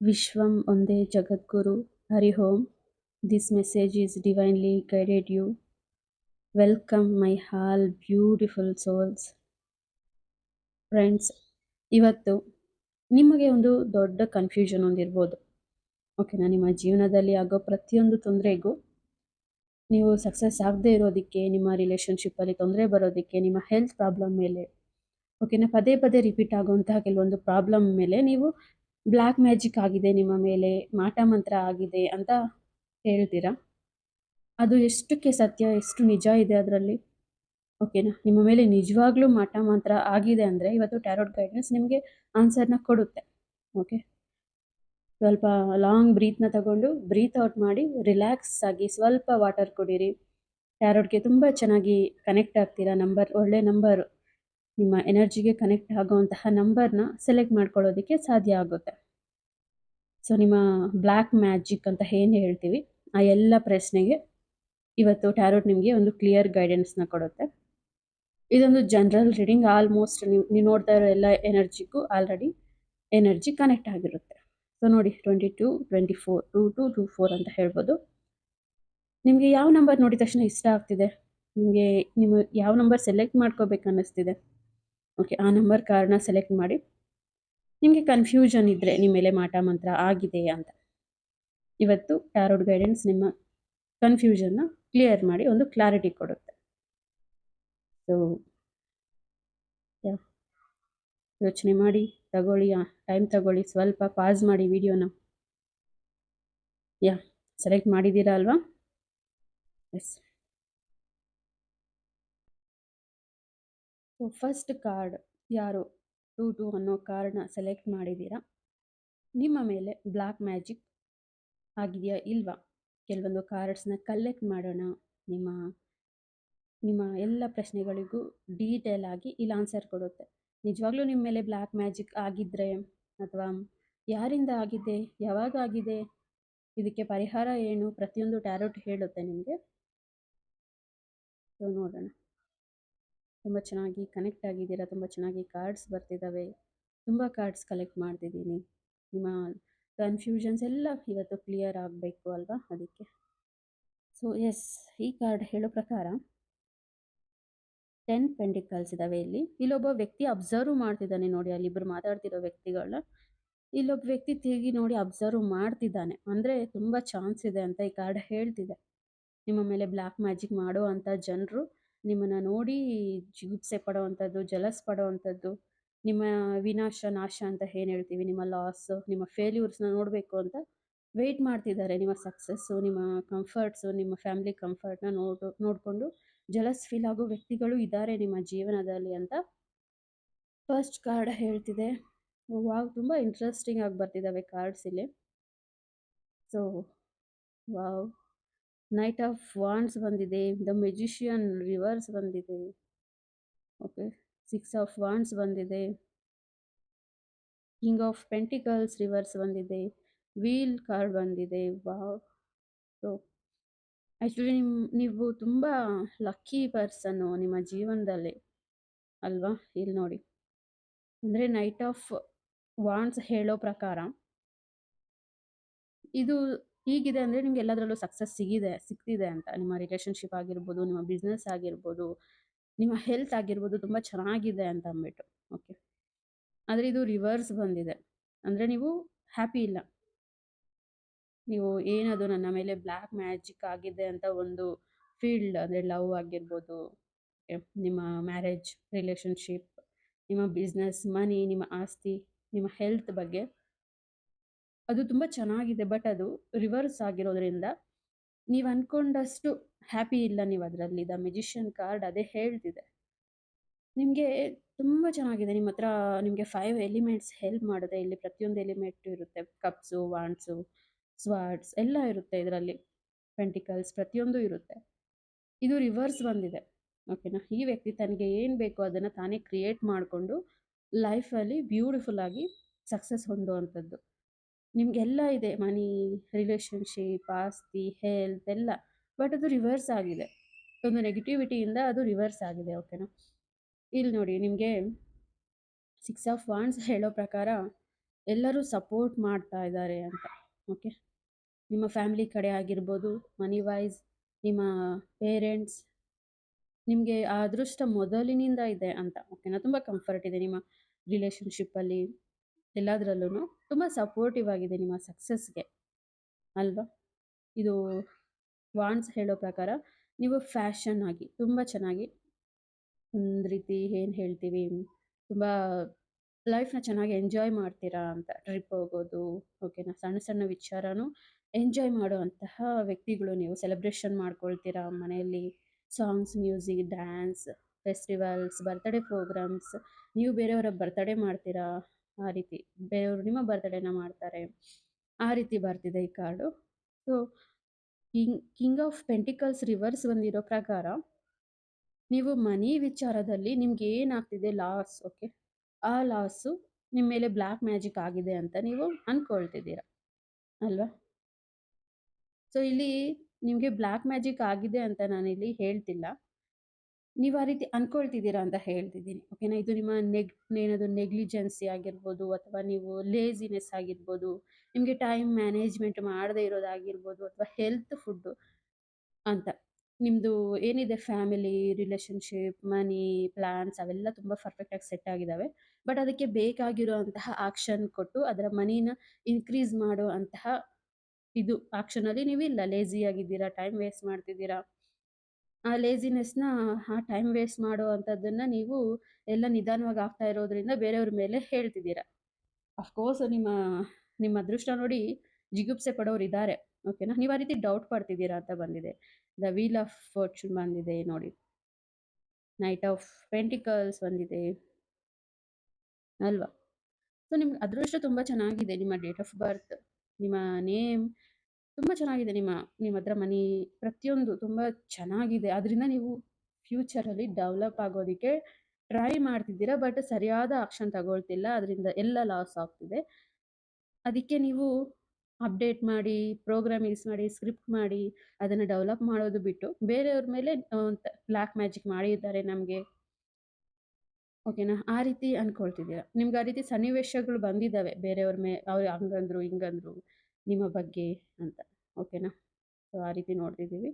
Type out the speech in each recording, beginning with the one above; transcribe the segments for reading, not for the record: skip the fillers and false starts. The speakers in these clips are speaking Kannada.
Vishwam Onde Jagadguru Hari Om. This message is divinely guided you. Welcome my all beautiful souls. Friends, ಇವತ್ತು ನಿಮಗೆ ಒಂದು ದೊಡ್ಡ ಕನ್ಫ್ಯೂಷನ್ ಒಂದಿರ್ಬೋದು. ಓಕೆನಾ? ನಿಮ್ಮ ಜೀವನದಲ್ಲಿ ಆಗೋ ಪ್ರತಿಯೊಂದು ತೊಂದರೆಗೂ ನೀವು ಸಕ್ಸಸ್ ಆಗದೆ ಇರೋದಕ್ಕೆ, ನಿಮ್ಮ ರಿಲೇಷನ್ಶಿಪ್ಪಲ್ಲಿ ತೊಂದರೆ ಬರೋದಕ್ಕೆ, ನಿಮ್ಮ ಹೆಲ್ತ್ ಪ್ರಾಬ್ಲಮ್ ಮೇಲೆ, ಓಕೆನಾ, ಪದೇ ಪದೇ ರಿಪೀಟ್ ಆಗುವಂತಹ ಕೆಲವೊಂದು ಪ್ರಾಬ್ಲಮ್ ಮೇಲೆ ನೀವು ಬ್ಲ್ಯಾಕ್ ಮ್ಯಾಜಿಕ್ ಆಗಿದೆ ನಿಮ್ಮ ಮೇಲೆ, ಮಾಟ ಮಂತ್ರ ಆಗಿದೆ ಅಂತ ಹೇಳ್ತೀರಾ. ಅದು ಎಷ್ಟಕ್ಕೆ ಸತ್ಯ, ಎಷ್ಟು ನಿಜ ಇದೆ ಅದರಲ್ಲಿ? ಓಕೆನಾ? ನಿಮ್ಮ ಮೇಲೆ ನಿಜವಾಗ್ಲೂ ಮಾಟ ಮಂತ್ರ ಆಗಿದೆ ಅಂದರೆ ಇವತ್ತು ಟ್ಯಾರೋಟ್ ಗೈಡೆನ್ಸ್ ನಿಮಗೆ ಆನ್ಸರ್ನ ಕೊಡುತ್ತೆ. ಓಕೆ, ಸ್ವಲ್ಪ ಲಾಂಗ್ ಬ್ರೀತ್ನ ತಗೊಂಡು ಬ್ರೀತ್ ಔಟ್ ಮಾಡಿ ರಿಲ್ಯಾಕ್ಸ್ ಆಗಿ ಸ್ವಲ್ಪ ವಾಟರ್ ಕುಡೀರಿ. ಟ್ಯಾರೋಟ್ಗೆ ತುಂಬ ಚೆನ್ನಾಗಿ ಕನೆಕ್ಟ್ ಆಗ್ತೀರಾ. ಒಳ್ಳೆ ನಂಬರ್, ನಿಮ್ಮ ಎನರ್ಜಿಗೆ ಕನೆಕ್ಟ್ ಆಗುವಂತಹ ನಂಬರ್ನ ಸೆಲೆಕ್ಟ್ ಮಾಡ್ಕೊಳ್ಳೋದಕ್ಕೆ ಸಾಧ್ಯ ಆಗುತ್ತೆ. ಸೊ ನಿಮ್ಮ ಬ್ಲ್ಯಾಕ್ ಮ್ಯಾಜಿಕ್ ಅಂತ ಏನು ಹೇಳ್ತೀವಿ, ಆ ಎಲ್ಲ ಪ್ರಶ್ನೆಗೆ ಇವತ್ತು ಟ್ಯಾರೋಟ್ ನಿಮಗೆ ಒಂದು ಕ್ಲಿಯರ್ ಗೈಡೆನ್ಸ್ನ ಕೊಡುತ್ತೆ. ಇದೊಂದು ಜನರಲ್ ರೀಡಿಂಗ್. ಆಲ್ಮೋಸ್ಟ್ ನೀವು ನೋಡ್ತಾ ಇರೋ ಎಲ್ಲ ಎನರ್ಜಿಗೂ ಆಲ್ರೆಡಿ ಎನರ್ಜಿ ಕನೆಕ್ಟ್ ಆಗಿರುತ್ತೆ. ಸೊ ನೋಡಿ, 22, 24, 2224 ಅಂತ ಹೇಳ್ಬೋದು. ನಿಮಗೆ ಯಾವ ನಂಬರ್ ನೋಡಿದ ತಕ್ಷಣ ಇಷ್ಟ ಆಗ್ತಿದೆ, ನಿಮ್ಮ ಯಾವ ನಂಬರ್ ಸೆಲೆಕ್ಟ್ ಮಾಡ್ಕೋಬೇಕು ಅನ್ನಿಸ್ತಿದೆ, ಓಕೆ, ಆ ನಂಬರ್ ಕಾರ್ಡ್ನ ಸೆಲೆಕ್ಟ್ ಮಾಡಿ. ನಿಮಗೆ ಕನ್ಫ್ಯೂಷನ್ ಇದ್ದರೆ ನಿಮ್ಮ ಮೇಲೆ ಮಾಟ ಮಂತ್ರ ಆಗಿದೆ ಅಂತ, ಇವತ್ತು ಟ್ಯಾರೋಟ್ ಗೈಡೆನ್ಸ್ ನಿಮ್ಮ ಕನ್ಫ್ಯೂಷನ್ನ ಕ್ಲಿಯರ್ ಮಾಡಿ ಒಂದು ಕ್ಲಾರಿಟಿ ಕೊಡುತ್ತೆ. ಸೊ ಯೋಚನೆ ಮಾಡಿ, ತಗೊಳ್ಳಿ, ಟೈಮ್ ತಗೊಳ್ಳಿ, ಸ್ವಲ್ಪ ಪಾಸ್ ಮಾಡಿ ವಿಡಿಯೋನ. ಸೆಲೆಕ್ಟ್ ಮಾಡಿದ್ದೀರಾ ಅಲ್ವಾ? ಎಸ್. ಸೊ ಫಸ್ಟ್ ಕಾರ್ಡ್ ಯಾರು 22 ಅನ್ನೋ ಕಾರ್ಡ್ನ ಸೆಲೆಕ್ಟ್ ಮಾಡಿದ್ದೀರಾ, ನಿಮ್ಮ ಮೇಲೆ ಬ್ಲ್ಯಾಕ್ ಮ್ಯಾಜಿಕ್ ಆಗಿದೆಯಾ ಇಲ್ವಾ? ಕೆಲವೊಂದು ಕಾರ್ಡ್ಸ್ನ ಕಲೆಕ್ಟ್ ಮಾಡೋಣ. ನಿಮ್ಮ ಎಲ್ಲ ಪ್ರಶ್ನೆಗಳಿಗೂ ಡೀಟೇಲ್ ಆಗಿ ಇಲ್ಲಿ ಆನ್ಸರ್ ಕೊಡುತ್ತೆ. ನಿಜವಾಗ್ಲೂ ನಿಮ್ಮ ಮೇಲೆ ಬ್ಲ್ಯಾಕ್ ಮ್ಯಾಜಿಕ್ ಆಗಿದ್ದರೆ, ಅಥವಾ ಯಾರಿಂದ ಆಗಿದೆ, ಯಾವಾಗ ಆಗಿದೆ, ಇದಕ್ಕೆ ಪರಿಹಾರ ಏನು, ಪ್ರತಿಯೊಂದು ಟ್ಯಾರೋಟ್ ಹೇಳುತ್ತೆ ನಿಮಗೆ. ಸೊ ನೋಡೋಣ. ತುಂಬ ಚೆನ್ನಾಗಿ ಕನೆಕ್ಟ್ ಆಗಿದ್ದೀರಾ, ತುಂಬ ಚೆನ್ನಾಗಿ ಕಾರ್ಡ್ಸ್ ಬರ್ತಿದ್ದಾವೆ, ತುಂಬ ಕಾರ್ಡ್ಸ್ ಕಲೆಕ್ಟ್ ಮಾಡ್ತಿದ್ದೀನಿ. ನಿಮ್ಮ ಕನ್ಫ್ಯೂಷನ್ಸ್ ಎಲ್ಲ ಇವತ್ತು ಕ್ಲಿಯರ್ ಆಗಬೇಕು ಅಲ್ವಾ, ಅದಕ್ಕೆ. ಸೊ ಎಸ್, ಈ ಕಾರ್ಡ್ ಹೇಳೋ ಪ್ರಕಾರ 10 ಪೆಂಟಿಕಲ್ಸ್ ಇದ್ದಾವೆ ಇಲ್ಲಿ. ಇಲ್ಲೊಬ್ಬ ವ್ಯಕ್ತಿ ಅಬ್ಸರ್ವ್ ಮಾಡ್ತಿದ್ದಾನೆ ನೋಡಿ, ಅಲ್ಲಿಬ್ಬರು ಮಾತಾಡ್ತಿರೋ ವ್ಯಕ್ತಿಗಳನ್ನ ಇಲ್ಲೊಬ್ಬ ವ್ಯಕ್ತಿ ತಿರುಗಿ ನೋಡಿ ಅಬ್ಸರ್ವ್ ಮಾಡ್ತಿದ್ದಾನೆ. ಅಂದರೆ ತುಂಬ ಚಾನ್ಸ್ ಇದೆ ಅಂತ ಈ ಕಾರ್ಡ್ ಹೇಳ್ತಿದೆ. ನಿಮ್ಮ ಮೇಲೆ ಬ್ಲ್ಯಾಕ್ ಮ್ಯಾಜಿಕ್ ಮಾಡೋ ಅಂಥ ಜನರು ನಿಮ್ಮನ್ನು ನೋಡಿ ಜಿಗುಪ್ಸೆ ಪಡೋವಂಥದ್ದು, ಜಲಸ್ ಪಡೋವಂಥದ್ದು, ನಿಮ್ಮ ವಿನಾಶ, ನಾಶ ಅಂತ ಏನು ಹೇಳ್ತೀವಿ, ನಿಮ್ಮ ಲಾಸ್, ನಿಮ್ಮ ಫೇಲ್ಯೂರ್ಸ್ನ ನೋಡಬೇಕು ಅಂತ ವೆಯ್ಟ್ ಮಾಡ್ತಿದ್ದಾರೆ. ನಿಮ್ಮ ಸಕ್ಸಸ್ಸು, ನಿಮ್ಮ ಕಂಫರ್ಟ್ಸು, ನಿಮ್ಮ ಫ್ಯಾಮಿಲಿ ಕಂಫರ್ಟ್ನ ನೋಡಿಕೊಂಡು ಜಲಸ್ ಫೀಲ್ ಆಗೋ ವ್ಯಕ್ತಿಗಳು ಇದ್ದಾರೆ ನಿಮ್ಮ ಜೀವನದಲ್ಲಿ ಅಂತ ಫಸ್ಟ್ ಕಾರ್ಡ್ ಹೇಳ್ತಿದೆ. ವಾವ್, ತುಂಬ ಇಂಟ್ರೆಸ್ಟಿಂಗ್ ಆಗಿ ಬರ್ತಿದ್ದಾವೆ ಕಾರ್ಡ್ಸ್ ಇಲ್ಲಿ. So wow, knight of wands ಬಂದಿದೆ, ದ ಮ್ಯೂಜಿಷಿಯನ್ ರಿವರ್ಸ್ ಬಂದಿದೆ, ಓಕೆ, 6 ಆಫ್ ವಾಂಡ್ಸ್ ಬಂದಿದೆ, ಕಿಂಗ್ ಆಫ್ ಪೆಂಟಿಕಲ್ಸ್ ರಿವರ್ಸ್ ಬಂದಿದೆ, ವೀಲ್ ಕಾರ್ಡ್ ಬಂದಿದೆ. ವಾವ್. ಸೊ ಆ್ಯಕ್ಚುಲಿ ನೀವು ತುಂಬ ಲಕ್ಕಿ ಪರ್ಸನ್ನು ನಿಮ್ಮ ಜೀವನದಲ್ಲಿ ಅಲ್ವಾ. ಇಲ್ಲಿ ನೋಡಿ, ಅಂದರೆ ನೈಟ್ ಆಫ್ ವಾಂಡ್ಸ್ ಹೇಳೋ ಪ್ರಕಾರ ಇದು ಹೀಗಿದೆ ಅಂದರೆ ನಿಮ್ಗೆ ಎಲ್ಲದರಲ್ಲೂ ಸಕ್ಸಸ್ ಸಿಗ್ತಿದೆ ಅಂತ. ನಿಮ್ಮ ರಿಲೇಷನ್ಶಿಪ್ ಆಗಿರ್ಬೋದು, ನಿಮ್ಮ ಬಿಸ್ನೆಸ್ ಆಗಿರ್ಬೋದು, ನಿಮ್ಮ ಹೆಲ್ತ್ ಆಗಿರ್ಬೋದು, ತುಂಬ ಚೆನ್ನಾಗಿದೆ ಅಂತ ಅಂದ್ಬಿಟ್ಟು. ಓಕೆ, ಆದರೆ ಇದು ರಿವರ್ಸ್ ಬಂದಿದೆ, ಅಂದರೆ ನೀವು ಹ್ಯಾಪಿ ಇಲ್ಲ. ನೀವು ಏನದು ನನ್ನ ಮೇಲೆ ಬ್ಲ್ಯಾಕ್ ಮ್ಯಾಜಿಕ್ ಆಗಿದೆ ಅಂತ ಒಂದು ಫೀಲ್ಡ್, ಅಂದರೆ ಲವ್ ಆಗಿರ್ಬೋದು, ನಿಮ್ಮ ಮ್ಯಾರೇಜ್, ರಿಲೇಷನ್ಶಿಪ್, ನಿಮ್ಮ ಬಿಸ್ನೆಸ್, ಮನಿ, ನಿಮ್ಮ ಆಸ್ತಿ, ನಿಮ್ಮ ಹೆಲ್ತ್ ಬಗ್ಗೆ ಅದು ತುಂಬ ಚೆನ್ನಾಗಿದೆ. ಬಟ್ ಅದು ರಿವರ್ಸ್ ಆಗಿರೋದ್ರಿಂದ ನೀವು ಅಂದ್ಕೊಂಡಷ್ಟು ಹ್ಯಾಪಿ ಇಲ್ಲ ನೀವು ಅದರಲ್ಲಿ. ದ ಮ್ಯೂಜಿಷಿಯನ್ ಕಾರ್ಡ್ ಅದೇ ಹೇಳ್ತಿದೆ. ನಿಮಗೆ ತುಂಬ ಚೆನ್ನಾಗಿದೆ. ನಿಮ್ಮ ಹತ್ರ ನಿಮಗೆ 5 ಎಲಿಮೆಂಟ್ಸ್ ಹೆಲ್ಪ್ ಮಾಡುತ್ತೆ. ಇಲ್ಲಿ ಪ್ರತಿಯೊಂದು ಎಲಿಮೆಂಟ್ ಇರುತ್ತೆ. ಕಪ್ಸು, ವಾಂಡ್ಸು, ಸ್ವಾರ್ಡ್ಸ್ ಎಲ್ಲ ಇರುತ್ತೆ ಇದರಲ್ಲಿ. ಪೆಂಟಿಕಲ್ಸ್ ಪ್ರತಿಯೊಂದು ಇರುತ್ತೆ. ಇದು ರಿವರ್ಸ್ ಬಂದಿದೆ, ಓಕೆನಾ. ಈ ವ್ಯಕ್ತಿ ತನಗೆ ಏನು ಬೇಕೋ ಅದನ್ನು ತಾನೇ ಕ್ರಿಯೇಟ್ ಮಾಡಿಕೊಂಡು ಲೈಫಲ್ಲಿ ಬ್ಯೂಟಿಫುಲ್ ಆಗಿ ಸಕ್ಸಸ್ ಹೊಂದುವಂಥದ್ದು. ನಿಮಗೆಲ್ಲ ಇದೆ, ಮನಿ, ರಿಲೇಷನ್ಶಿಪ್, ಆಸ್ತಿ, ಹೆಲ್ತ್ ಎಲ್ಲ. ಬಟ್ ಅದು ರಿವರ್ಸ್ ಆಗಿದೆ, ಒಂದು ನೆಗೆಟಿವಿಟಿಯಿಂದ ಅದು ರಿವರ್ಸ್ ಆಗಿದೆ, ಓಕೆನಾ. ಇಲ್ಲಿ ನೋಡಿ, ನಿಮಗೆ 6 ಆಫ್ ವಾಂಡ್ಸ್ ಹೇಳೋ ಪ್ರಕಾರ ಎಲ್ಲರೂ ಸಪೋರ್ಟ್ ಮಾಡ್ತಾ ಇದ್ದಾರೆ ಅಂತ. ಓಕೆ, ನಿಮ್ಮ ಫ್ಯಾಮಿಲಿ ಕಡೆ ಆಗಿರ್ಬೋದು, ಮನಿ ವೈಸ್, ನಿಮ್ಮ ಪೇರೆಂಟ್ಸ್, ನಿಮಗೆ ಆ ಅದೃಷ್ಟ ಮೊದಲಿನಿಂದ ಇದೆ ಅಂತ. ಓಕೆನಾ, ತುಂಬ ಕಂಫರ್ಟ್ ಇದೆ ನಿಮ್ಮ ರಿಲೇಷನ್ಶಿಪ್ಪಲ್ಲಿ, ಎಲ್ಲದರಲ್ಲೂ ತುಂಬ ಸಪೋರ್ಟಿವ್ ಆಗಿದೆ ನಿಮ್ಮ ಸಕ್ಸಸ್ಗೆ, ಅಲ್ವಾ? ಇದು ವಾಂಡ್ಸ್ ಹೇಳೋ ಪ್ರಕಾರ ನೀವು ಫ್ಯಾಷನ್ ಆಗಿ ತುಂಬ ಚೆನ್ನಾಗಿ ಒಂದು ರೀತಿ ಏನು ಹೇಳ್ತೀವಿ, ತುಂಬ ಲೈಫ್ನ ಚೆನ್ನಾಗಿ ಎಂಜಾಯ್ ಮಾಡ್ತೀರಾ ಅಂತ. ಟ್ರಿಪ್ ಹೋಗೋದು, ಓಕೆನಾ, ಸಣ್ಣ ಸಣ್ಣ ವಿಚಾರನೂ ಎಂಜಾಯ್ ಮಾಡುವಂತಹ ವ್ಯಕ್ತಿಗಳು ನೀವು. ಸೆಲೆಬ್ರೇಷನ್ ಮಾಡ್ಕೊಳ್ತೀರಾ ಮನೆಯಲ್ಲಿ, songs, music, dance, festivals, birthday programs, ನೀವು ಬೇರೆಯವರ ಬರ್ತ್ಡೇ ಮಾಡ್ತೀರಾ, ಆ ರೀತಿ ಬೇರೆಯವರು ನಿಮ್ಮ ಬರ್ತ್ಡೇನ ಮಾಡ್ತಾರೆ, ಆ ರೀತಿ ಬರ್ತಿದೆ ಈ card. So king of pentacles reverse ಬಂದಿರೋ ಪ್ರಕಾರ ನೀವು ಮನಿ ವಿಚಾರದಲ್ಲಿ ನಿಮ್ಗೆ ಏನಾಗ್ತಿದೆ ಲಾಸ್, ಓಕೆ, ಆ ಲಾಸು ನಿಮ್ಮ ಮೇಲೆ ಬ್ಲ್ಯಾಕ್ ಮ್ಯಾಜಿಕ್ ಆಗಿದೆ ಅಂತ ನೀವು ಅನ್ಕೊಳ್ತಿದ್ದೀರಾ, ಅಲ್ವಾ? ಸೊ ಇಲ್ಲಿ ನಿಮಗೆ ಬ್ಲ್ಯಾಕ್ ಮ್ಯಾಜಿಕ್ ಆಗಿದೆ ಅಂತ ನಾನಿಲ್ಲಿ ಹೇಳ್ತಿಲ್ಲ, ನೀವು ಆ ರೀತಿ ಅನ್ಕೊಳ್ತಿದ್ದೀರಾ ಅಂತ ಹೇಳ್ತಿದ್ದೀನಿ. ಓಕೆನಾ, ಇದು ನಿಮ್ಮ ಏನದು ನೆಗ್ಲಿಜೆನ್ಸಿ ಆಗಿರ್ಬೋದು, ಅಥವಾ ನೀವು ಲೇಜಿನೆಸ್ ಆಗಿರ್ಬೋದು, ನಿಮಗೆ ಟೈಮ್ ಮ್ಯಾನೇಜ್ಮೆಂಟ್ ಮಾಡದೇ ಇರೋದಾಗಿರ್ಬೋದು, ಅಥವಾ ಹೆಲ್ತ್ ಫುಡ್ಡು ಅಂತ. ನಿಮ್ಮದು ಏನಿದೆ ಫ್ಯಾಮಿಲಿ, ರಿಲೇಷನ್ಶಿಪ್, ಮನಿ, ಪ್ಲಾನ್ಸ್ ಅವೆಲ್ಲ ತುಂಬ ಪರ್ಫೆಕ್ಟಾಗಿ ಸೆಟ್ ಆಗಿದ್ದಾವೆ. ಬಟ್ ಅದಕ್ಕೆ ಬೇಕಾಗಿರುವಂತಹ ಆಕ್ಷನ್ ಕೊಟ್ಟು ಅದರ ಮನಿನ ಇನ್ಕ್ರೀಸ್ ಮಾಡೋ ಅಂತಹ ಇದು ಆಕ್ಷನಲ್ಲಿ ನೀವಿಲ್ಲ. ಲೇಜಿ ಆಗಿದ್ದೀರಾ, ಟೈಮ್ ವೇಸ್ಟ್ ಮಾಡ್ತಿದ್ದೀರಾ. ಆ ಲೇಜಿನೆಸ್‌ನ, ಆ ಟೈಮ್ ವೇಸ್ಟ್ ಮಾಡೋ ಅಂಥದ್ದನ್ನ ನೀವು ಎಲ್ಲ ನಿಧಾನವಾಗಿ ಆಗ್ತಾ ಇರೋದ್ರಿಂದ ಬೇರೆಯವ್ರ ಮೇಲೆ ಹೇಳ್ತಿದ್ದೀರಾ. ಅಫ್‌ಕೋರ್ಸ್ ನಿಮ್ಮ ಅದೃಷ್ಟ ನೋಡಿ ಜಿಗುಪ್ಸೆ ಪಡೋರಿದ್ದಾರೆ. ಓಕೆನಾ, ನೀವು ಆ ರೀತಿ ಡೌಟ್ ಪಡ್ತಿದ್ದೀರಾ ಅಂತ ಬಂದಿದೆ. ದ ವೀಲ್ ಆಫ್ ಫಾರ್ಚೂನ್ ಬಂದಿದೆ ನೋಡಿ, ನೈಟ್ ಆಫ್ ಪೆಂಟಿಕಲ್ಸ್ ಬಂದಿದೆ, ಅಲ್ವಾ? ಸೊ ನಿಮ್ಗೆ ಅದೃಷ್ಟ ತುಂಬ ಚೆನ್ನಾಗಿದೆ. ನಿಮ್ಮ ಡೇಟ್ ಆಫ್ ಬರ್ತ್, ನಿಮ್ಮ ನೇಮ್ ತುಂಬ ಚೆನ್ನಾಗಿದೆ. ನಿಮ್ಮ ಹತ್ರ ಮನಿ ಪ್ರತಿಯೊಂದು ತುಂಬ ಚೆನ್ನಾಗಿದೆ. ಅದರಿಂದ ನೀವು ಫ್ಯೂಚರಲ್ಲಿ ಡೆವಲಪ್ ಆಗೋದಕ್ಕೆ ಟ್ರೈ ಮಾಡ್ತಿದ್ದೀರಾ, ಬಟ್ ಸರಿಯಾದ ಆಕ್ಷನ್ ತಗೊಳ್ತಿಲ್ಲ. ಅದರಿಂದ ಎಲ್ಲ ಲಾಸ್ ಆಗ್ತಿದೆ. ಅದಕ್ಕೆ ನೀವು ಅಪ್ಡೇಟ್ ಮಾಡಿ, ಪ್ರೋಗ್ರಾಮ್ ಯೂಸ್ ಮಾಡಿ, ಸ್ಕ್ರಿಪ್ಟ್ ಮಾಡಿ, ಅದನ್ನು ಡೆವಲಪ್ ಮಾಡೋದು ಬಿಟ್ಟು ಬೇರೆಯವ್ರ ಮೇಲೆ ಬ್ಲ್ಯಾಕ್ ಮ್ಯಾಜಿಕ್ ಮಾಡಿದ್ದಾರೆ ನಮಗೆ, ಓಕೆನಾ, ಆ ರೀತಿ ಅನ್ಕೊಳ್ತಿದ್ದೀರಾ. ನಿಮ್ಗೆ ಆ ರೀತಿ ಸನ್ನಿವೇಶಗಳು ಬಂದಿದ್ದಾವೆ, ಬೇರೆಯವ್ರ ಅವ್ರು ಹಂಗಂದ್ರು ಹಿಂಗಂದ್ರು ನಿಮ್ಮ ಬಗ್ಗೆ ಅಂತ. ಓಕೆನಾ, ಸೊ ಆ ರೀತಿ ನೋಡ್ತಿದ್ದೀವಿ.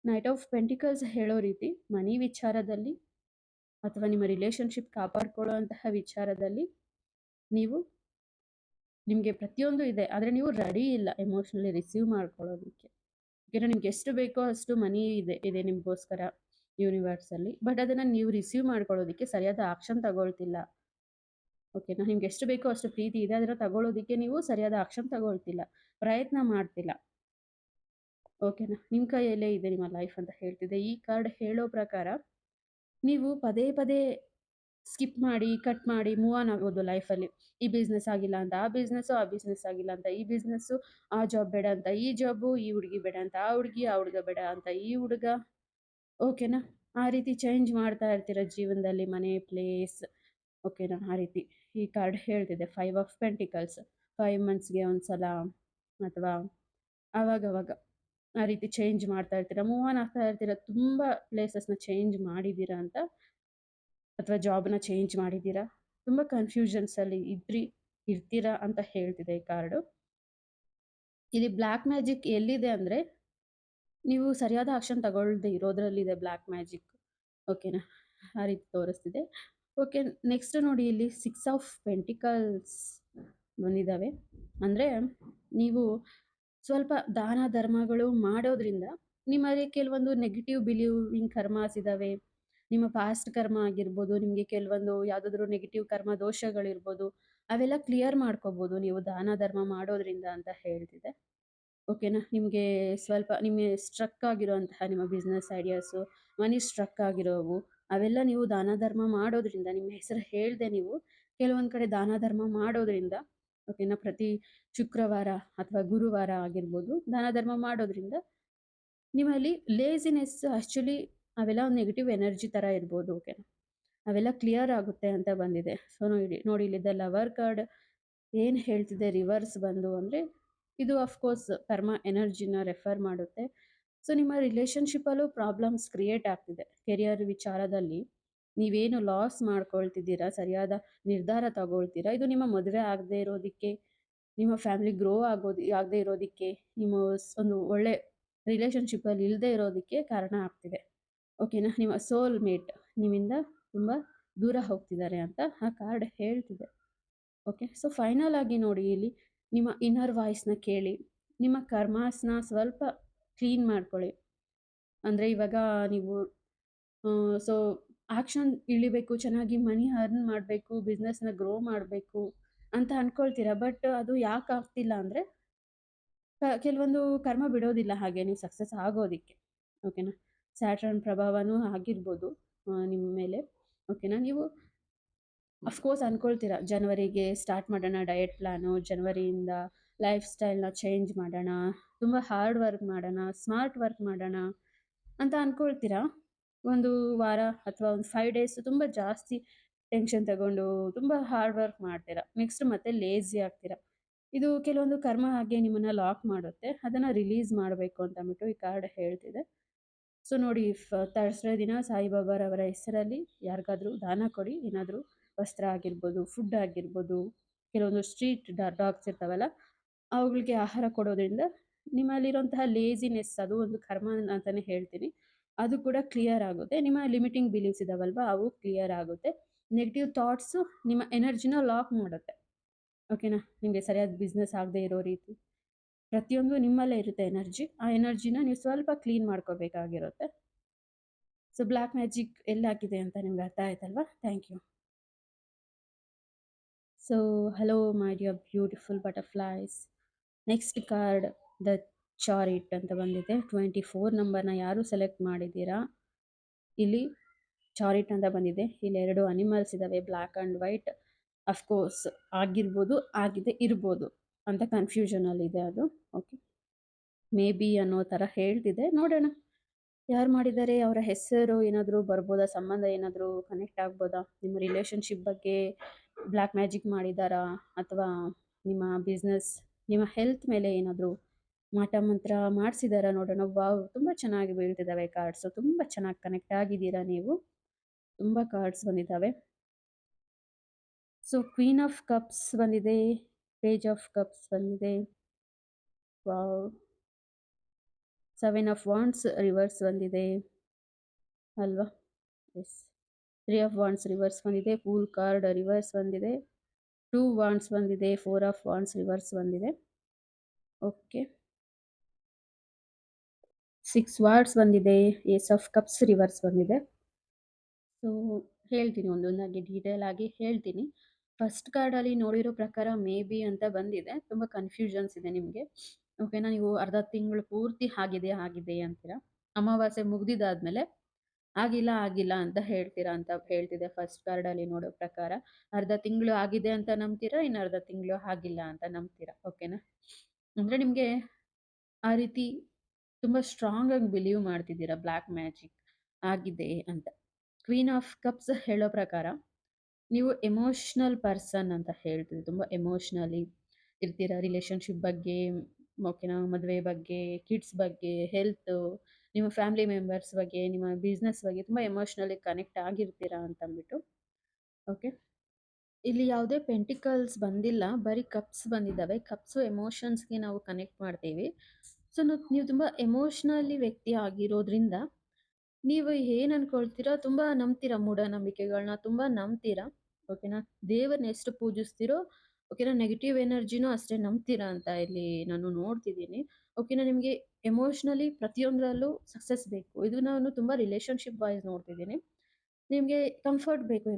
ನೈಟ್ ಆಫ್ ಪೆಂಟಿಕಲ್ಸ್ ಹೇಳೋ ರೀತಿ ಮನಿ ವಿಚಾರದಲ್ಲಿ ಅಥವಾ ನಿಮ್ಮ ರಿಲೇಷನ್ಶಿಪ್ ಕಾಪಾಡ್ಕೊಳ್ಳೋ ಅಂತಹ ವಿಚಾರದಲ್ಲಿ ನೀವು, ನಿಮಗೆ ಪ್ರತಿಯೊಂದು ಇದೆ, ಆದರೆ ನೀವು ರೆಡಿ ಇಲ್ಲ ಎಮೋಷ್ನಲಿ ರಿಸೀವ್ ಮಾಡ್ಕೊಳ್ಳೋದಕ್ಕೆ. ಯಾಕೆಂದರೆ ನಿಮ್ಗೆ ಎಷ್ಟು ಬೇಕೋ ಅಷ್ಟು ಮನಿ ಇದೆ ನಿಮಗೋಸ್ಕರ ಯೂನಿವರ್ಸಲ್ಲಿ, ಬಟ್ ಅದನ್ನು ನೀವು ರಿಸೀವ್ ಮಾಡ್ಕೊಳ್ಳೋದಕ್ಕೆ ಸರಿಯಾದ ಆಕ್ಷನ್ ತಗೊಳ್ತಿಲ್ಲ. ಓಕೆನಾ, ನಿಮ್ಗೆ ಎಷ್ಟು ಬೇಕೋ ಅಷ್ಟು ಪ್ರೀತಿ ಇದೆ, ಅದನ್ನು ತಗೊಳ್ಳೋದಕ್ಕೆ ನೀವು ಸರಿಯಾದ ಆಕ್ಷನ್ ತಗೊಳ್ತಿಲ್ಲ, ಪ್ರಯತ್ನ ಮಾಡ್ತಿಲ್ಲ. ಓಕೆನಾ, ನಿಮ್ಮ ಕೈಯಲ್ಲೇ ಇದೆ ನಿಮ್ಮ ಲೈಫ್ ಅಂತ ಹೇಳ್ತಿದೆ ಈ ಕಾರ್ಡ್ ಹೇಳೋ ಪ್ರಕಾರ. ನೀವು ಪದೇ ಪದೇ ಸ್ಕಿಪ್ ಮಾಡಿ, ಕಟ್ ಮಾಡಿ ಮೂವ್ ಆನ್ ಆಗೋದು ಲೈಫಲ್ಲಿ. ಈ ಬಿಸ್ನೆಸ್ ಆಗಿಲ್ಲ ಅಂತ ಆ ಬಿಸ್ನೆಸ್ಸು, ಆ ಬಿಸ್ನೆಸ್ ಆಗಿಲ್ಲ ಅಂತ ಈ ಬಿಸ್ನೆಸ್ಸು, ಆ ಜಾಬ್ ಬೇಡ ಅಂತ ಈ ಜಾಬು, ಈ ಹುಡುಗಿ ಬೇಡ ಅಂತ ಆ ಹುಡುಗಿ, ಆ ಹುಡುಗ ಬೇಡ ಅಂತ ಈ ಹುಡುಗ. ಓಕೆನಾ, ಆ ರೀತಿ ಚೇಂಜ್ ಮಾಡ್ತಾ ಇರ್ತೀರ ಜೀವನದಲ್ಲಿ, ಮನೆ, ಪ್ಲೇಸ್. ಓಕೆನಾ, ಆ ರೀತಿ ಈ ಕಾರ್ಡ್ ಹೇಳ್ತಿದೆ. 5 ಆಫ್ ಪೆಂಟಿಕಲ್ಸ್ 5 ಮಂತ್ಸ್ಗೆ ಒಂದ್ಸಲ ಅಥವಾ ಆವಾಗವಾಗ ಆ ರೀತಿ ಚೇಂಜ್ ಮಾಡ್ತಾ ಇರ್ತೀರ, ಮೂವ್ ಆನ್ ಆಗ್ತಾ ಇರ್ತೀರ. ತುಂಬ ಪ್ಲೇಸಸ್ನ ಚೇಂಜ್ ಮಾಡಿದ್ದೀರಾ ಅಂತ, ಅಥವಾ ಜಾಬ್ನ ಚೇಂಜ್ ಮಾಡಿದ್ದೀರಾ, ತುಂಬ ಕನ್ಫ್ಯೂಷನ್ಸಲ್ಲಿ ಇರ್ತೀರಾ ಅಂತ ಹೇಳ್ತಿದೆ ಈ ಕಾರ್ಡು. ಇಲ್ಲಿ ಬ್ಲ್ಯಾಕ್ ಮ್ಯಾಜಿಕ್ ಎಲ್ಲಿದೆ ಅಂದರೆ, ನೀವು ಸರಿಯಾದ ಆಕ್ಷನ್ ತಗೊಳ್ಳದೆ ಇರೋದ್ರಲ್ಲಿದೆ ಬ್ಲ್ಯಾಕ್ ಮ್ಯಾಜಿಕ್. ಓಕೆನಾ, ಆ ರೀತಿ ತೋರಿಸ್ತಿದೆ. ಓಕೆ, ನೆಕ್ಸ್ಟ್ ನೋಡಿ, ಇಲ್ಲಿ 6 ಆಫ್ ಪೆಂಟಿಕಲ್ಸ್ ಬಂದಿದ್ದಾವೆ. ಅಂದರೆ ನೀವು ಸ್ವಲ್ಪ ದಾನ ಧರ್ಮಗಳು ಮಾಡೋದ್ರಿಂದ ನಿಮ್ಮಲ್ಲಿ ಕೆಲವೊಂದು ನೆಗೆಟಿವ್ ಬಿಲೀವಿಂಗ್ ಕರ್ಮಾಸ್ ಇದ್ದಾವೆ. ನಿಮ್ಮ ಪಾಸ್ಟ್ ಕರ್ಮ ಆಗಿರ್ಬೋದು, ನಿಮಗೆ ಕೆಲವೊಂದು ಯಾವುದಾದ್ರೂ ನೆಗೆಟಿವ್ ಕರ್ಮ ದೋಷಗಳಿರ್ಬೋದು, ಅವೆಲ್ಲ ಕ್ಲಿಯರ್ ಮಾಡ್ಕೋಬೋದು ನೀವು ದಾನ ಧರ್ಮ ಮಾಡೋದ್ರಿಂದ ಅಂತ ಹೇಳ್ತಿದೆ. ಓಕೆನಾ, ನಿಮಗೆ ಸ್ವಲ್ಪ ನಿಮಗೆ ಸ್ಟ್ರಕ್ ಆಗಿರುವಂತಹ ನಿಮ್ಮ ಬಿಸ್ನೆಸ್ ಐಡಿಯಾಸು, ಮನಿ ಸ್ಟ್ರಕ್ ಆಗಿರೋವು, ಅವೆಲ್ಲ ನೀವು ದಾನ ಧರ್ಮ ಮಾಡೋದ್ರಿಂದ, ನಿಮ್ಮ ಹೆಸರು ಹೇಳ್ದೆ ನೀವು ಕೆಲವೊಂದು ಕಡೆ ದಾನ ಧರ್ಮ ಮಾಡೋದ್ರಿಂದ, ಓಕೆನಾ, ಪ್ರತಿ ಶುಕ್ರವಾರ ಅಥವಾ ಗುರುವಾರ ಆಗಿರ್ಬೋದು ದಾನ ಧರ್ಮ ಮಾಡೋದ್ರಿಂದ ನಿಮ್ಮಲ್ಲಿ ಲೇಜಿನೆಸ್, ಆ್ಯಕ್ಚುಲಿ ಅವೆಲ್ಲ ಒಂದು ನೆಗೆಟಿವ್ ಎನರ್ಜಿ ಥರ ಇರ್ಬೋದು. ಓಕೆನಾ, ಅವೆಲ್ಲ ಕ್ಲಿಯರ್ ಆಗುತ್ತೆ ಅಂತ ಬಂದಿದೆ. ಸೊ ನೋಡಿ ಇಲ್ಲಿ ದ ಲವರ್ ಕಾರ್ಡ್ ಏನು ಹೇಳ್ತಿದೆ ರಿವರ್ಸ್ ಬಂದು ಅಂದರೆ, ಇದು ಅಫ್ಕೋರ್ಸ್ ಕರ್ಮ ಎನರ್ಜಿನ ರೆಫರ್ ಮಾಡುತ್ತೆ. ಸೊ ನಿಮ್ಮ ರಿಲೇಷನ್ಶಿಪ್ಪಲ್ಲೂ ಪ್ರಾಬ್ಲಮ್ಸ್ ಕ್ರಿಯೇಟ್ ಆಗ್ತಿದೆ ಕೆರಿಯರ್ ವಿಚಾರದಲ್ಲಿ. ನೀವೇನು ಲಾಸ್ ಮಾಡ್ಕೊಳ್ತಿದ್ದೀರಾ, ಸರಿಯಾದ ನಿರ್ಧಾರ ತಗೊಳ್ತೀರಾ, ಇದು ನಿಮ್ಮ ಮದುವೆ ಆಗದೆ ಇರೋದಕ್ಕೆ, ನಿಮ್ಮ ಫ್ಯಾಮಿಲಿ ಗ್ರೋ ಆಗದೆ ಇರೋದಕ್ಕೆ, ನಿಮ್ಮ ಒಂದು ಒಳ್ಳೆ ರಿಲೇಶನ್‌ಶಿಪ್ಪಲ್ಲಿ ಇಲ್ಲದೆ ಇರೋದಕ್ಕೆ ಕಾರಣ ಆಗ್ತಿದೆ. ಓಕೆನಾ? ನಿಮ್ಮ ಸೋಲ್ ಮೇಟ್ ನಿಮ್ಮಿಂದ ತುಂಬ ದೂರ ಹೋಗ್ತಿದ್ದಾರೆ ಅಂತ ಆ ಕಾರ್ಡ್ ಹೇಳ್ತಿದೆ. ಓಕೆ. ಸೊ ಫೈನಲ್ ಆಗಿ ನೋಡಿ ಇಲ್ಲಿ ನಿಮ್ಮ ಇನ್ನರ್ ವಾಯ್ಸ್‌ನ ಕೇಳಿ, ನಿಮ್ಮ ಕರ್ಮಾಸ್‌ನ ಸ್ವಲ್ಪ ಕ್ಲೀನ್ ಮಾಡ್ಕೊಳ್ಳಿ. ಅಂದರೆ ಇವಾಗ ನೀವು ಸೊ ಆಕ್ಷನ್ ಇಳಿಬೇಕು, ಚೆನ್ನಾಗಿ ಮನಿ ಅರ್ನ್ ಮಾಡಬೇಕು, ಬಿಸ್ನೆಸ್‌ನ ಗ್ರೋ ಮಾಡಬೇಕು ಅಂತ ಅನ್ಕೊಳ್ತೀರಾ. ಬಟ್ ಅದು ಯಾಕೆ ಆಗ್ತಿಲ್ಲ ಅಂದರೆ ಕೆಲವೊಂದು ಕರ್ಮ ಬಿಡೋದಿಲ್ಲ ಹಾಗೆ ನೀವು ಸಕ್ಸಸ್ ಆಗೋದಿಕ್ಕೆ. ಓಕೆನಾ? ಸ್ಯಾಟರ್ನ್ ಪ್ರಭಾವನೂ ಆಗಿರ್ಬೋದು ನಿಮ್ಮ ಮೇಲೆ. ಓಕೆನಾ? ನೀವು ಅಫ್‌ಕೋರ್ಸ್ ಅನ್ಕೊಳ್ತೀರಾ ಜನವರಿಗೆ ಸ್ಟಾರ್ಟ್ ಮಾಡೋಣ ಡಯಟ್ ಪ್ಲಾನು, ಜನವರಿಯಿಂದ ಲೈಫ್ ಸ್ಟೈಲ್‌ನ ಚೇಂಜ್ ಮಾಡೋಣ, ತುಂಬ ಹಾರ್ಡ್ ವರ್ಕ್ ಮಾಡೋಣ, ಸ್ಮಾರ್ಟ್ ವರ್ಕ್ ಮಾಡೋಣ ಅಂತ ಅನ್ಕೊಳ್ತೀರಾ. ಒಂದು ವಾರ ಅಥವಾ ಒಂದು 5 ಡೇಸ್ ತುಂಬ ಜಾಸ್ತಿ ಟೆನ್ಷನ್ ತಗೊಂಡು ತುಂಬ ಹಾರ್ಡ್ ವರ್ಕ್ ಮಾಡ್ತೀರಾ. ನೆಕ್ಸ್ಟ್ ಮತ್ತೆ ಲೇಜಿ ಆಗ್ತೀರಾ. ಇದು ಕೆಲವೊಂದು ಕರ್ಮ ಹಾಗೆ ನಿಮ್ಮನ್ನ ಲಾಕ್ ಮಾಡುತ್ತೆ. ಅದನ್ನ ರಿಲೀಸ್ ಮಾಡಬೇಕು ಅಂತ ಅಂದ್ಬಿಟ್ಟು ಈ ಕಾರ್ಡ್ ಹೇಳ್ತಿದೆ. ಸೊ ನೋಡಿ ಥರ್ಸ್‌ಡೇ ದಿನ ಸಾಯಿಬಾಬಾರವರ ಹೆಸರಲ್ಲಿ ಯಾರಿಗಾದ್ರೂ ದಾನ ಕೊಡಿ. ಏನಾದರೂ ವಸ್ತ್ರ ಆಗಿರ್ಬೋದು, ಫುಡ್ ಆಗಿರ್ಬೋದು, ಕೆಲವೊಂದು ಸ್ಟ್ರೀಟ್ ಡಾಗ್ಸ್ ಇರ್ತಾವಲ್ಲ, ಅವುಗಳಿಗೆ ಆಹಾರ ಕೊಡೋದ್ರಿಂದ ನಿಮ್ಮಲ್ಲಿರುವಂತಹ ಲೇಜಿನೆಸ್ ಅದು ಒಂದು ಕರ್ಮ ಅಂತಾನೆ ಹೇಳ್ತೀನಿ. ಅದು ಕೂಡ ಕ್ಲಿಯರ್ ಆಗುತ್ತೆ. ನಿಮ್ಮ ಲಿಮಿಟಿಂಗ್ ಬಿಲೀವ್ಸ್ ಇದಾವಲ್ವಾ, ಅವು ಕ್ಲಿಯರ್ ಆಗುತ್ತೆ. ನೆಗೆಟಿವ್ ಥಾಟ್ಸು ನಿಮ್ಮ ಎನರ್ಜಿನ ಲಾಕ್ ಮಾಡುತ್ತೆ. ಓಕೆನಾ? ನಿಮಗೆ ಸರಿಯಾದ ಬಿಸ್ನೆಸ್ ಆಗದೆ ಇರೋ ರೀತಿ. ಪ್ರತಿಯೊಂದು ನಿಮ್ಮಲ್ಲೇ ಇರುತ್ತೆ ಎನರ್ಜಿ. ಆ ಎನರ್ಜಿನ ನೀವು ಸ್ವಲ್ಪ ಕ್ಲೀನ್ ಮಾಡ್ಕೋಬೇಕಾಗಿರುತ್ತೆ. ಸೊ ಬ್ಲಾಕ್ ಮ್ಯಾಜಿಕ್ ಎಲ್ಲಾಗಿದೆ ಅಂತ ನಿಮ್ಗೆ ಅರ್ಥ ಆಯ್ತಲ್ವಾ? Thank you. So hello my dear beautiful butterflies. Next card the chariot ಅಂತ ಬಂದಿದೆ. 24 ನಂಬರ್ನ ಯಾರು ಸೆಲೆಕ್ಟ್ ಮಾಡಿದ್ದೀರಾ, ಇಲ್ಲಿ ಚಾರಿಟ್ ಅಂತ ಬಂದಿದೆ. ಇಲ್ಲಿ 2 ಅನಿಮಲ್ಸ್ ಇದ್ದಾವೆ, ಬ್ಲ್ಯಾಕ್ ಆ್ಯಂಡ್ ವೈಟ್. ಅಫ್ಕೋರ್ಸ್ ಆಗಿರ್ಬೋದು, ಆಗಿದೆ ಇರ್ಬೋದು ಅಂತ ಕನ್ಫ್ಯೂಷನಲ್ಲಿದೆ ಅದು. ಓಕೆ, ಮೇ ಬಿ ಅನ್ನೋ ಥರ ಹೇಳ್ತಿದೆ. ನೋಡೋಣ ಯಾರು ಮಾಡಿದ್ದಾರೆ, ಅವರ ಹೆಸರು ಏನಾದರೂ ಬರ್ಬೋದಾ, ಸಂಬಂಧ ಏನಾದರೂ ಕನೆಕ್ಟ್ ಆಗ್ಬೋದಾ, ನಿಮ್ಮ ರಿಲೇಷನ್ಶಿಪ್ ಬಗ್ಗೆ ಬ್ಲ್ಯಾಕ್ ಮ್ಯಾಜಿಕ್ ಮಾಡಿದ್ದಾರಾ, ಅಥವಾ ನಿಮ್ಮ ಬಿಸ್ನೆಸ್, ನಿಮ್ಮ ಹೆಲ್ತ್ ಮೇಲೆ ಏನಾದರೂ ಮಾಟ ಮಂತ್ರ ಮಾಡಿಸಿದಾರಾ ನೋಡೋಣ. ವಾವ್, ತುಂಬ ಚೆನ್ನಾಗಿ ಬೀಳ್ತಿದ್ದಾವೆ ಕಾರ್ಡ್ಸು, ತುಂಬ ಚೆನ್ನಾಗಿ ಕನೆಕ್ಟ್ ಆಗಿದ್ದೀರಾ ನೀವು. ತುಂಬ ಕಾರ್ಡ್ಸ್ ಬಂದಿದ್ದಾವೆ. ಸೊ ಕ್ವೀನ್ ಆಫ್ ಕಪ್ಸ್ ಬಂದಿದೆ, ಪೇಜ್ ಆಫ್ ಕಪ್ಸ್ ಬಂದಿದೆ, ವಾವ್, 7 ಆಫ್ ವಾಂಡ್ಸ್ ರಿವರ್ಸ್ ಬಂದಿದೆ ಅಲ್ವಾ? ಎಸ್, 3 ಆಫ್ ವಾಂಡ್ಸ್ ರಿವರ್ಸ್ ಬಂದಿದೆ, ಫೂಲ್ ಕಾರ್ಡ್ ರಿವರ್ಸ್ ಬಂದಿದೆ, 2 ವಾಂಡ್ಸ್ ಬಂದಿದೆ, 4 ಆಫ್ ವಾಂಡ್ಸ್ ರಿವರ್ಸ್ ಬಂದಿದೆ. ಓಕೆ, 6 ವಾರ್ಡ್ಸ್ ಬಂದಿದೆ, ಏಸ್ ಆಫ್ ಕಪ್ಸ್ ರಿವರ್ಸ್ ಬಂದಿದೆ. ಸೊ ಹೇಳ್ತೀನಿ, ಒಂದೊಂದಾಗಿ ಡೀಟೇಲ್ ಆಗಿ ಹೇಳ್ತೀನಿ. ಫಸ್ಟ್ ಕಾರ್ಡಲ್ಲಿ ನೋಡಿರೋ ಪ್ರಕಾರ ಮೇ ಬಿ ಅಂತ ಬಂದಿದೆ. ತುಂಬ ಕನ್ಫ್ಯೂಷನ್ಸ್ ಇದೆ ನಿಮಗೆ. ಓಕೆನಾ? ನೀವು ಅರ್ಧ ತಿಂಗಳು ಪೂರ್ತಿ ಆಗಿದೆ ಅಂತೀರಾ. ಅಮಾವಾಸ್ಯೆ ಮುಗ್ದಿದ್ದಾದ್ಮೇಲೆ ಆಗಿಲ್ಲ ಅಂತ ಹೇಳ್ತೀರಾ ಅಂತ ಹೇಳ್ತಿದೆ ಫಸ್ಟ್ ಕಾರ್ಡಲ್ಲಿ ನೋಡೋ ಪ್ರಕಾರ. ಅರ್ಧ ತಿಂಗಳು ಆಗಿದೆ ಅಂತ ನಂಬ್ತೀರಾ, ಇನ್ನು ಅರ್ಧ ತಿಂಗಳು ಆಗಿಲ್ಲ ಅಂತ ನಂಬ್ತೀರಾ. ಓಕೆನಾ? ಅಂದರೆ ನಿಮಗೆ ಆ ರೀತಿ ತುಂಬ ಸ್ಟ್ರಾಂಗ್ ಆಗಿ ಬಿಲೀವ್ ಮಾಡ್ತಿದ್ದೀರಾ ಬ್ಲ್ಯಾಕ್ ಮ್ಯಾಜಿಕ್ ಆಗಿದೆ ಅಂತ. ಕ್ವೀನ್ ಆಫ್ ಕಪ್ಸ್ ಹೇಳೋ ಪ್ರಕಾರ ನೀವು ಎಮೋಷ್ನಲ್ ಪರ್ಸನ್ ಅಂತ ಹೇಳ್ತೀವಿ. ತುಂಬ ಎಮೋಷ್ನಲಿ ಇರ್ತೀರಾ ರಿಲೇಷನ್ಶಿಪ್ ಬಗ್ಗೆ, ಓಕೆನಾ, ಮದುವೆ ಬಗ್ಗೆ, ಕಿಡ್ಸ್ ಬಗ್ಗೆ, ಹೆಲ್ತು, ನಿಮ್ಮ ಫ್ಯಾಮಿಲಿ ಮೆಂಬರ್ಸ್ ಬಗ್ಗೆ, ನಿಮ್ಮ ಬಿಸ್ನೆಸ್ ಬಗ್ಗೆ ತುಂಬ ಎಮೋಷ್ನಲಿ ಕನೆಕ್ಟ್ ಆಗಿರ್ತೀರಾ ಅಂತಂದ್ಬಿಟ್ಟು. ಓಕೆ, ಇಲ್ಲಿ ಯಾವುದೇ ಪೆಂಟಿಕಲ್ಸ್ ಬಂದಿಲ್ಲ, ಬರೀ ಕಪ್ಸ್ ಬಂದಿದ್ದಾವೆ. ಕಪ್ಸು ಎಮೋಷನ್ಸ್ಗೆ ನಾವು ಕನೆಕ್ಟ್ ಮಾಡ್ತೀವಿ. ಸೊ ನೀವು ತುಂಬ ಎಮೋಷ್ನಲಿ ವ್ಯಕ್ತಿ ಆಗಿರೋದ್ರಿಂದ ನೀವು ಏನು ಅನ್ಕೊಳ್ತೀರಾ, ತುಂಬ ನಂಬ್ತೀರಾ, ಮೂಢನಂಬಿಕೆಗಳನ್ನ ತುಂಬ ನಂಬ್ತೀರಾ. ಓಕೆನಾ? ದೇವ್ರನ್ನ ಎಷ್ಟು ಪೂಜಿಸ್ತೀರೋ, ಓಕೆನಾ, ನೆಗೆಟಿವ್ ಎನರ್ಜಿನೂ ಅಷ್ಟೇ ನಂಬ್ತೀರಾ ಅಂತ ಇಲ್ಲಿ ನಾನು ನೋಡ್ತಿದ್ದೀನಿ. ಓಕೆನಾ? ನಿಮಗೆ ಎಮೋಷ್ನಲಿ ಪ್ರತಿಯೊಂದರಲ್ಲೂ ಸಕ್ಸಸ್ ಬೇಕು. ಇದು ನಾನು ತುಂಬ ರಿಲೇಷನ್ಶಿಪ್ ವೈಸ್ ನೋಡ್ತಿದ್ದೀನಿ. ನಿಮಗೆ ಕಂಫರ್ಟ್ ಬೇಕು,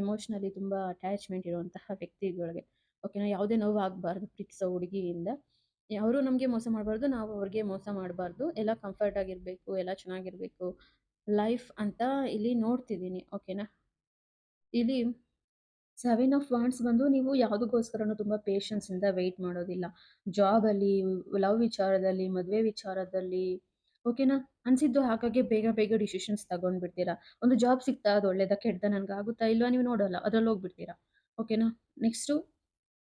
ಎಮೋಷ್ನಲಿ ತುಂಬ ಅಟ್ಯಾಚ್ಮೆಂಟ್ ಇರುವಂತಹ ವ್ಯಕ್ತಿಗಳಿಗೆ. ಓಕೆನಾ? ಯಾವುದೇ ನೋವು ಆಗಬಾರ್ದು ಪ್ರೀತಿಸೋ ಹುಡುಗಿಯಿಂದ. ಅವರು ನಮಗೆ ಮೋಸ ಮಾಡಬಾರ್ದು, ನಾವು ಅವ್ರಿಗೆ ಮೋಸ ಮಾಡಬಾರ್ದು. ಎಲ್ಲ ಕಂಫರ್ಟ್ ಆಗಿರಬೇಕು, ಎಲ್ಲ ಚೆನ್ನಾಗಿರಬೇಕು ಲೈಫ್ ಅಂತ ಇಲ್ಲಿ ನೋಡ್ತಿದ್ದೀನಿ. ಓಕೆನಾ? ಇಲ್ಲಿ 7 ಆಫ್ ವಾಂಡ್ಸ್ ಬಂದು ನೀವು ಯಾವುದಕ್ಕೋಸ್ಕರನೂ ತುಂಬ ಪೇಷನ್ಸಿಂದ ವೆಯ್ಟ್ ಮಾಡೋದಿಲ್ಲ. ಜಾಬಲ್ಲಿ, ಲವ್ ವಿಚಾರದಲ್ಲಿ, ಮದುವೆ ವಿಚಾರದಲ್ಲಿ, ಓಕೆನಾ, ಅನಿಸಿದ್ದು ಹಾಗಾಗಿ ಬೇಗ ಡಿಸಿಷನ್ಸ್ ತಗೊಂಡ್ಬಿಡ್ತೀರಾ. ಒಂದು ಜಾಬ್ ಸಿಗ್ತಾ, ಅದು ಒಳ್ಳೇದಾ ಕೆಟ್ಟದಾ, ನನಗಾಗುತ್ತಾ ಇಲ್ವಾ ನೀವು ನೋಡೋಲ್ಲ, ಅದ್ರಲ್ಲಿ ಹೋಗ್ಬಿಡ್ತೀರಾ. ಓಕೆನಾ? ನೆಕ್ಸ್ಟು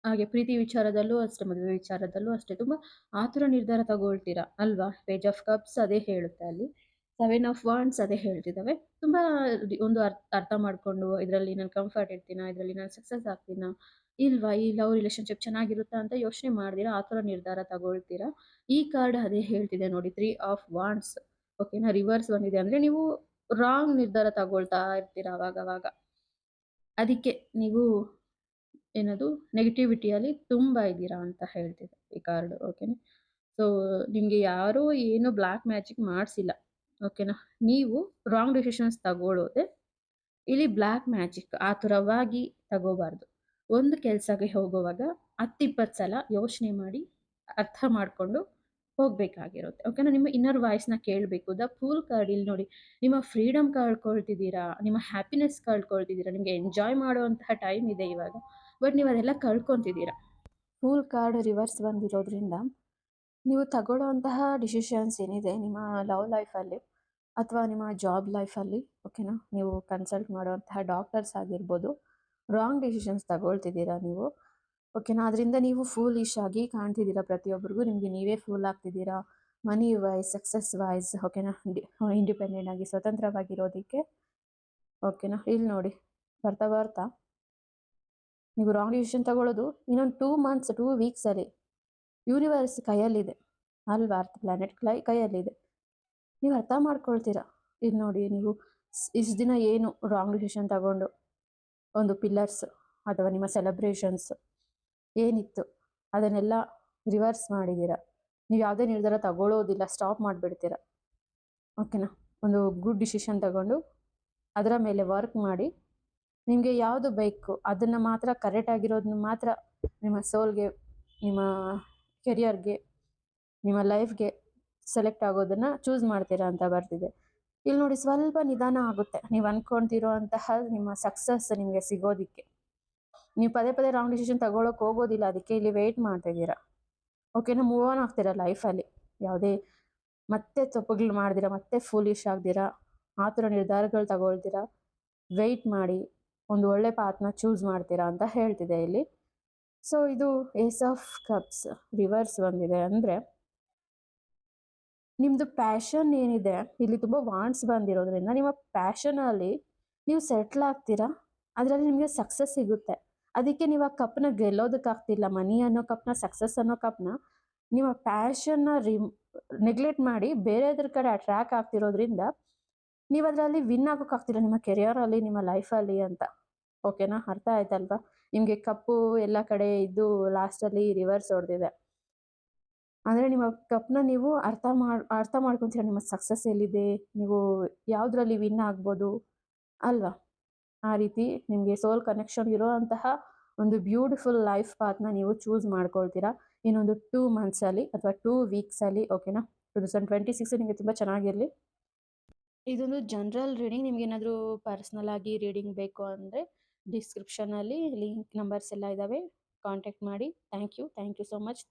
ಹಾಗೆ ಪ್ರೀತಿ ವಿಚಾರದಲ್ಲೂ ಅಷ್ಟೇ, ಮದುವೆ ವಿಚಾರದಲ್ಲೂ ಅಷ್ಟೇ ತುಂಬ ಆತುರ ನಿರ್ಧಾರ ತಗೊಳ್ತೀರಾ ಅಲ್ವಾ? ಪೇಜ್ ಆಫ್ ಕಪ್ಸ್ ಅದೇ ಹೇಳುತ್ತೆ ಅಲ್ಲಿ. ಸೆವೆನ್ ಆಫ್ ವಾಂಡ್ಸ್ ಅದೇ ಹೇಳ್ತಿದ್ದಾವೆ. ತುಂಬಾ ಒಂದು ಅರ್ಥ ಮಾಡ್ಕೊಂಡು ಇದರಲ್ಲಿ ನಾನು ಕಂಫರ್ಟ್ ಇರ್ತೀನಾ? ಇದರಲ್ಲಿ ನಾನು ಸಕ್ಸಸ್ ಆಗ್ತೀನಾ? ಇಲ್ವಾ? ಈ ಲವ್ ರಿಲೇಶನ್‌ಶಿಪ್ ಚೆನ್ನಾಗಿರುತ್ತಾ ಅಂತ ಯೋಚನೆ ಮಾಡ್ದಿರಾ, ಆ ಥರ ನಿರ್ಧಾರ ತಗೊಳ್ತೀರಾ. ಈ ಕಾರ್ಡ್ ಅದೇ ಹೇಳ್ತಿದೆ ನೋಡಿ, ತ್ರೀ ಆಫ್ ವಾಂಡ್ಸ್ ಓಕೆನಾ? ರಿವರ್ಸ್ ಬಂದಿದೆ ಅಂದ್ರೆ ನೀವು ರಾಂಗ್ ನಿರ್ಧಾರ ತಗೊಳ್ತಾ ಇರ್ತೀರಾ ಅವಾಗವಾಗ. ಅದಕ್ಕೆ ನೀವು ಏನದು ನೆಗೆಟಿವಿಟಿಯಲ್ಲಿ ತುಂಬಾ ಇದ್ದೀರಾ ಅಂತ ಹೇಳ್ತಿದೆ ಈ ಕಾರ್ಡ್ ಓಕೆನಾ. ಸೊ ನಿಮಗೆ ಯಾರೂ ಏನು ಬ್ಲಾಕ್ ಮ್ಯಾಜಿಕ್ ಮಾಡಿಸಿಲ್ಲ ಓಕೆನಾ. ನೀವು ರಾಂಗ್ ಡಿಸಿಷನ್ಸ್ ತಗೊಳ್ಳೋದೆ ಇಲ್ಲಿ ಬ್ಲಾಕ್ ಮ್ಯಾಜಿಕ್ ಆ ಥರವಾಗಿ ತಗೋಬಾರ್ದು. ಒಂದು ಕೆಲಸಕ್ಕೆ ಹೋಗುವಾಗ 10-20 ಸಲ ಯೋಚನೆ ಮಾಡಿ ಅರ್ಥ ಮಾಡಿಕೊಂಡು ಹೋಗಬೇಕಾಗಿರುತ್ತೆ ಓಕೆನಾ. ನಿಮ್ಮ ಇನ್ನರ್ ವಾಯ್ಸ್‌ನ ಕೇಳಬೇಕು. ದ ಫೂಲ್ ಕಾರ್ಡ್ ಇಲ್ಲಿ ನೋಡಿ, ನಿಮ್ಮ ಫ್ರೀಡಮ್ ಕಳ್ಕೊಳ್ತಿದ್ದೀರಾ, ನಿಮ್ಮ ಹ್ಯಾಪಿನೆಸ್ ಕಳ್ಕೊಳ್ತಿದ್ದೀರಾ, ನಿಮಗೆ ಎಂಜಾಯ್ ಮಾಡುವಂತಹ ಟೈಮ್ ಇದೆ ಇವಾಗ. ಬಟ್ ನೀವು ಅದೆಲ್ಲ ಕಳ್ಕೊತಿದ್ದೀರಾ. ಫೂಲ್ ಕಾರ್ಡ್ ರಿವರ್ಸ್ ಬಂದಿರೋದ್ರಿಂದ ನೀವು ತಗೊಳ್ಳೋವಂತಹ ಡಿಸಿಷನ್ಸ್ ಏನಿದೆ ನಿಮ್ಮ ಲವ್ ಲೈಫಲ್ಲಿ ಅಥವಾ ನಿಮ್ಮ ಜಾಬ್ ಲೈಫಲ್ಲಿ ಓಕೆನಾ, ನೀವು ಕನ್ಸಲ್ಟ್ ಮಾಡುವಂತಹ ಡಾಕ್ಟರ್ಸ್ ಆಗಿರ್ಬೋದು, ರಾಂಗ್ ಡಿಸಿಷನ್ಸ್ ತಗೊಳ್ತಿದ್ದೀರಾ ನೀವು ಓಕೆನಾ. ಅದರಿಂದ ನೀವು ಫೂಲಿಶ್ ಆಗಿ ಕಾಣ್ತಿದ್ದೀರಾ ಪ್ರತಿಯೊಬ್ಬರಿಗೂ. ನಿಮಗೆ ನೀವೇ ಫೂಲ್ ಆಗ್ತಿದ್ದೀರಾ ಮನಿ ವೈಸ್, ಸಕ್ಸಸ್ ವೈಸ್ ಓಕೆನಾ. ಇಂಡಿಪೆಂಡೆಂಟ್ ಆಗಿ ಸ್ವತಂತ್ರವಾಗಿರೋದಕ್ಕೆ ಓಕೆನಾ. ಇಲ್ಲಿ ನೋಡಿ, ಬರ್ತಾ ಬರ್ತಾ ನೀವು ರಾಂಗ್ ಡಿಸಿಷನ್ ತಗೊಳ್ಳೋದು ಇನ್ನೊಂದು 2 ಮಂತ್ಸ್ 2 ವೀಕ್ಸಲ್ಲಿ ಯೂನಿವರ್ಸ್ ಕೈಯಲ್ಲಿದೆ ಅಲ್ವಾ, ಅರ್ಥ ಪ್ಲಾನೆಟ್ ಕೈಯಲ್ಲಿದೆ. ನೀವು ಅರ್ಥ ಮಾಡ್ಕೊಳ್ತೀರಾ. ಇದು ನೋಡಿ, ನೀವು ಇಷ್ಟು ದಿನ ಏನು ರಾಂಗ್ ಡಿಸಿಷನ್ ತಗೊಂಡು ಒಂದು ಪಿಲ್ಲರ್ಸ್ ಅಥವಾ ನಿಮ್ಮ ಸೆಲೆಬ್ರೇಷನ್ಸ್ ಏನಿತ್ತು ಅದನ್ನೆಲ್ಲ ರಿವರ್ಸ್ ಮಾಡಿದ್ದೀರಾ. ನೀವು ಯಾವುದೇ ನಿರ್ಧಾರ ತಗೊಳ್ಳೋದಿಲ್ಲ, ಸ್ಟಾಪ್ ಮಾಡಿಬಿಡ್ತೀರಾ ಓಕೆನಾ. ಒಂದು ಗುಡ್ ಡಿಸಿಷನ್ ತಗೊಂಡು ಅದರ ಮೇಲೆ ವರ್ಕ್ ಮಾಡಿ ನಿಮಗೆ ಯಾವುದು ಬೇಕು ಅದನ್ನು ಮಾತ್ರ, ಕರೆಕ್ಟ್ ಆಗಿರೋದನ್ನ ಮಾತ್ರ ನಿಮ್ಮ ಸೋಲ್ಗೆ, ನಿಮ್ಮ ಕೆರಿಯರ್ಗೆ, ನಿಮ್ಮ ಲೈಫ್ಗೆ ಸೆಲೆಕ್ಟ್ ಆಗೋದನ್ನು ಚೂಸ್ ಮಾಡ್ತೀರಾ ಅಂತ ಬರ್ತಿದೆ. ಇಲ್ಲಿ ನೋಡಿ, ಸ್ವಲ್ಪ ನಿಧಾನ ಆಗುತ್ತೆ ನೀವು ಅಂದ್ಕೊಳ್ತಿರೋ ಅಂತಹ ನಿಮ್ಮ ಸಕ್ಸಸ್ ನಿಮಗೆ ಸಿಗೋದಿಕ್ಕೆ. ನೀವು ಪದೇ ಪದೇ ರಾಂಗ್ ಡಿಸಿಷನ್ ತಗೊಳ್ಳೋಕೆ ಹೋಗೋದಿಲ್ಲ, ಅದಕ್ಕೆ ಇಲ್ಲಿ ವೆಯ್ಟ್ ಮಾಡ್ತಿದ್ದೀರಾ ಓಕೆನಾ. ಮೂವ್ ಆನ್ ಆಗ್ತೀರಾ ಲೈಫಲ್ಲಿ. ಯಾವುದೇ ಮತ್ತೆ ತಪ್ಪುಗಳು ಮಾಡ್ದಿರಾ, ಮತ್ತೆ ಫೂಲಿಶ್ ಆಗ್ದಿರಾ, ಆ ಥರ ನಿರ್ಧಾರಗಳು ತಗೊಳ್ತೀರಾ. ವೆಯ್ಟ್ ಮಾಡಿ ಒಂದು ಒಳ್ಳೆ ಪಾತ್ನ ಚೂಸ್ ಮಾಡ್ತೀರಾ ಅಂತ ಹೇಳ್ತಿದೆ ಇಲ್ಲಿ. ಸೊ ಇದು ಏಸ್ ಆಫ್ ಕಪ್ಸ್ ರಿವರ್ಸ್ ಬಂದಿದೆ ಅಂದರೆ ನಿಮ್ಮದು ಪ್ಯಾಷನ್ ಏನಿದೆ ಇಲ್ಲಿ ತುಂಬ ವಾಂಟ್ಸ್ ಬಂದಿರೋದ್ರಿಂದ ನಿಮ್ಮ ಪ್ಯಾಷನಲ್ಲಿ ನೀವು ಸೆಟ್ಲ್ ಆಗ್ತೀರಾ, ಅದರಲ್ಲಿ ನಿಮಗೆ ಸಕ್ಸಸ್ ಸಿಗುತ್ತೆ. ಅದಕ್ಕೆ ನೀವು ಆ ಕಪ್ನ ಗೆಲ್ಲೋದಕ್ಕಾಗ್ತಿಲ್ಲ. ಮನಿ ಅನ್ನೋ ಕಪ್ನ, ಸಕ್ಸಸ್ ಅನ್ನೋ ಕಪ್ನ ನಿಮ್ಮ ಪ್ಯಾಷನ್ನ ನೆಗ್ಲೆಕ್ಟ್ ಮಾಡಿ ಬೇರೆದ್ರ ಕಡೆ ಅಟ್ರ್ಯಾಕ್ ಆಗ್ತಿರೋದ್ರಿಂದ ನೀವು ಅದರಲ್ಲಿ ವಿನ್ ಆಗೋಕ್ಕಾಗ್ತಿಲ್ಲ ನಿಮ್ಮ ಕೆರಿಯರಲ್ಲಿ, ನಿಮ್ಮ ಲೈಫಲ್ಲಿ ಅಂತ ಓಕೆನಾ. ಅರ್ಥ ಆಯ್ತಲ್ವಾ ನಿಮಗೆ? ಕಪ್ಪು ಎಲ್ಲ ಕಡೆ ಇದ್ದು ಲಾಸ್ಟಲ್ಲಿ ರಿವರ್ಸ್ ಹೊಡೆದಿದೆ ಅಂದರೆ ನಿಮ್ಮ ಕಪ್ನ ನೀವು ಅರ್ಥ ಮಾಡ್ಕೊತೀರ, ನಿಮ್ಮ ಸಕ್ಸಸ್ ಎಲ್ಲಿದೆ, ನೀವು ಯಾವುದ್ರಲ್ಲಿ ವಿನ್ ಆಗ್ಬೋದು ಅಲ್ವಾ. ಆ ರೀತಿ ನಿಮಗೆ ಸೋಲ್ ಕನೆಕ್ಷನ್ ಇರೋ ಅಂತಹ ಒಂದು ಬ್ಯೂಟಿಫುಲ್ ಲೈಫ್ ಪಾತ್ನ ನೀವು ಚೂಸ್ ಮಾಡ್ಕೊಳ್ತೀರಾ ಇನ್ನೊಂದು 2 ಮಂತ್ಸಲ್ಲಿ ಅಥವಾ 2 ವೀಕ್ಸಲ್ಲಿ ಓಕೆನಾ. 2026 ನಿಮಗೆ ತುಂಬ ಚೆನ್ನಾಗಿರಲಿ. ಇದೊಂದು ಜನರಲ್ ರೀಡಿಂಗ್. ನಿಮ್ಗೆ ಏನಾದರೂ ಪರ್ಸ್ನಲ್ ಆಗಿ ರೀಡಿಂಗ್ ಬೇಕು ಅಂದರೆ ಡಿಸ್ಕ್ರಿಪ್ಷನಲ್ಲಿ ಲಿಂಕ್ ನಂಬರ್ಸ್ ಎಲ್ಲ ಇದ್ದಾವೆ, ಕಾಂಟ್ಯಾಕ್ಟ್ ಮಾಡಿ. Thank you so much.